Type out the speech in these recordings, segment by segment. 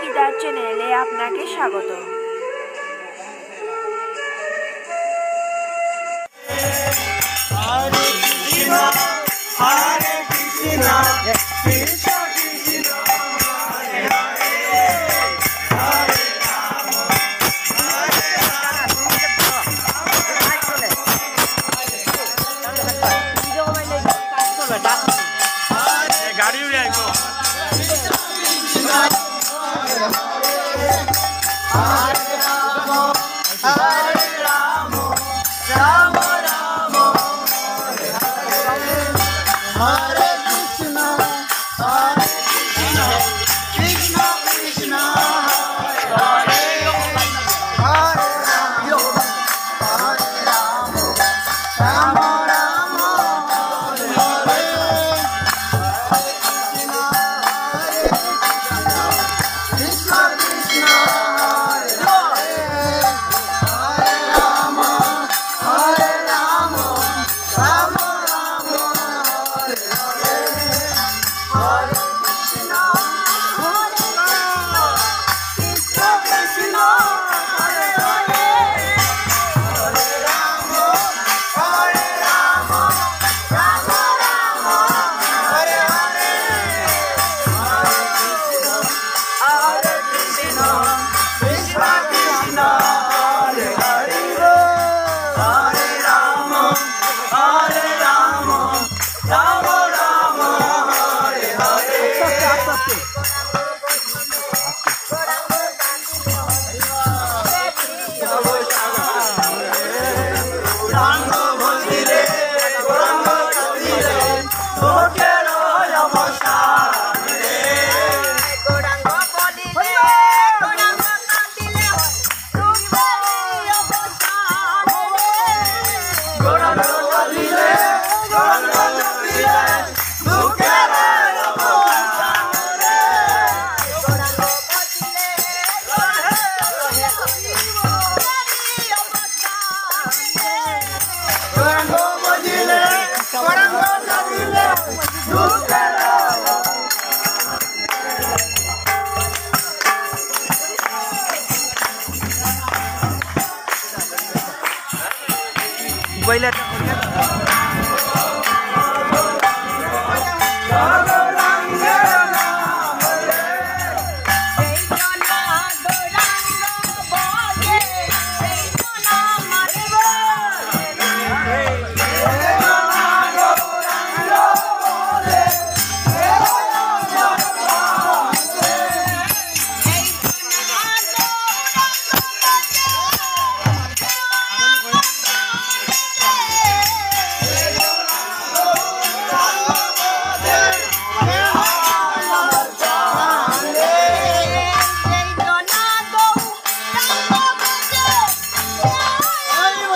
হৃদয় চ্যানেলে আপনাকে স্বাগত। হরে কৃষ্ণ হরে কৃষ্ণ কৃষ্ণ কৃষ্ণ হরে হরে হরে রাম হরে রাম। গাড়ি উড়ে আইব। হরে রাম হরে রাম রাম রাম হরে হরে হরে কৃষ্ণ হরে কৃষ্ণ কৃষ্ণ কৃষ্ণ হরে হরে হরে রাম রাম রাম হরে হরে হরে কৃষ্ণ কৃষ্ণ কৃষ্ণ হরে হরে হরে রাম হরে রাম রাম রাম হরে হরে হরে কৃষ্ণ হরে কৃষ্ণ কৃষ্ণ হরে হরে হরে রাম হরে রাম রাম রাম হরে হরে হরে কৃষ্ণ কৃষ্ণ কৃষ্ণ হরে হরে হরে রাম হরে রাম রাম রাম হরে হরে। গৌরাঙ্গ ভজিরে গৌরাঙ্গ কাঁদিলে লোকের অবসান রে। গৌরাঙ্গ বলিলে গৌরাঙ্গ কাঁদিলে রূপেরই অবসান রে। গৌরাঙ্গ কাঁদিলে গৌরাঙ্গ কাঁদিলে লোকের অবসান রে। গৌরাঙ্গ বলিলে গৌরাঙ্গ ভজিলে গৌরাঙ্গ কাঁদিলে লোকের বইলে গৌরাঙ্গের নাম রে। সেই জনা গৌরাঙ্গ বলে সেই জনা মানিব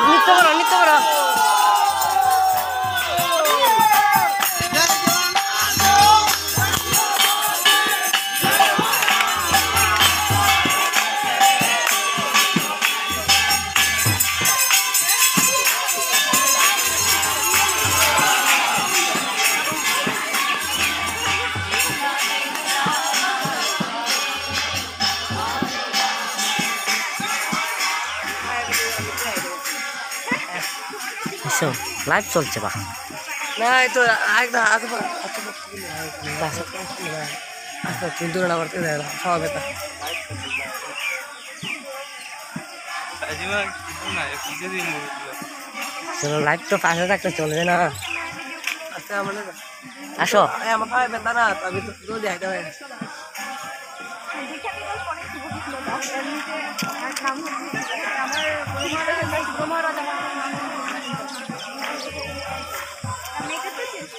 নৃত্য করো নৃত্য করো। লাইভ চলছে বা না এই তো একদম কিন্তু না করতে খাওয়া বেতা চলো লাইভ তো পাশে থাকতে চলবে না। আসো আমার খাওয়া বেতা না আমি তো দেখাইতে হয়। দীক্ষা দিবস অনেক শুভ ছিল এমনিতে নাম হচ্ছে আমার ব্রহ্ম রাজা মেকআপ তো change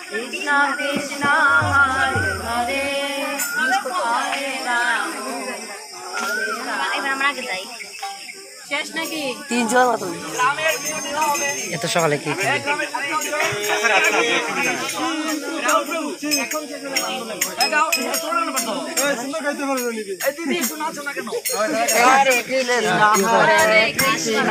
Krishna Krishna Hare Hare Hare Ram এবার আমরা আগে যাই শেষ নাকি 3 জন মত এত সকালে কি হরে কৃষ্ণ হরে Krishna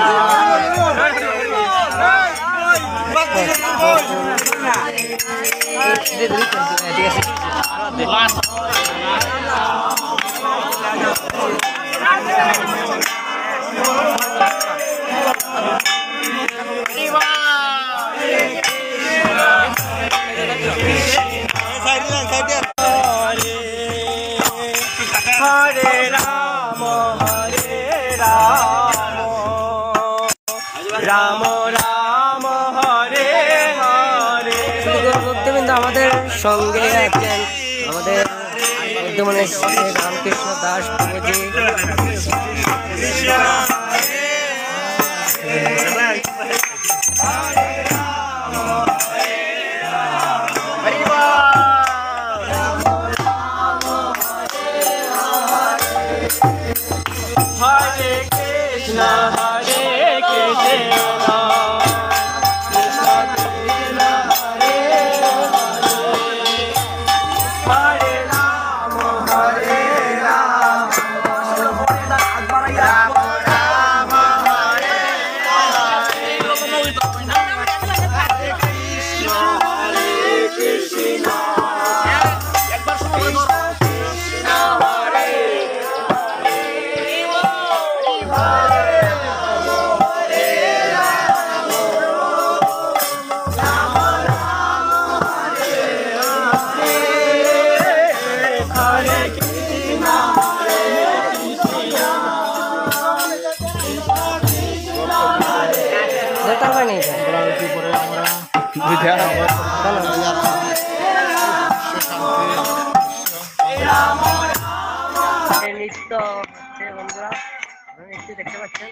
Hare Rama Hare Rama Rama Rama Hare Hare ভক্তবৃন্দ আমাদের সঙ্গে আছেন আমাদের বর্ধমানের Ramakrishna Das প্রভুজি Hare Krishna Hare Krishna Krishna Krishna Hare Hare Rama Hare Rama Rama Rama Hare Hare Krishna Hare Krishna নৃত্য হচ্ছে বন্ধুরা নৃত্য দেখতে পাচ্ছেন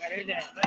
Hare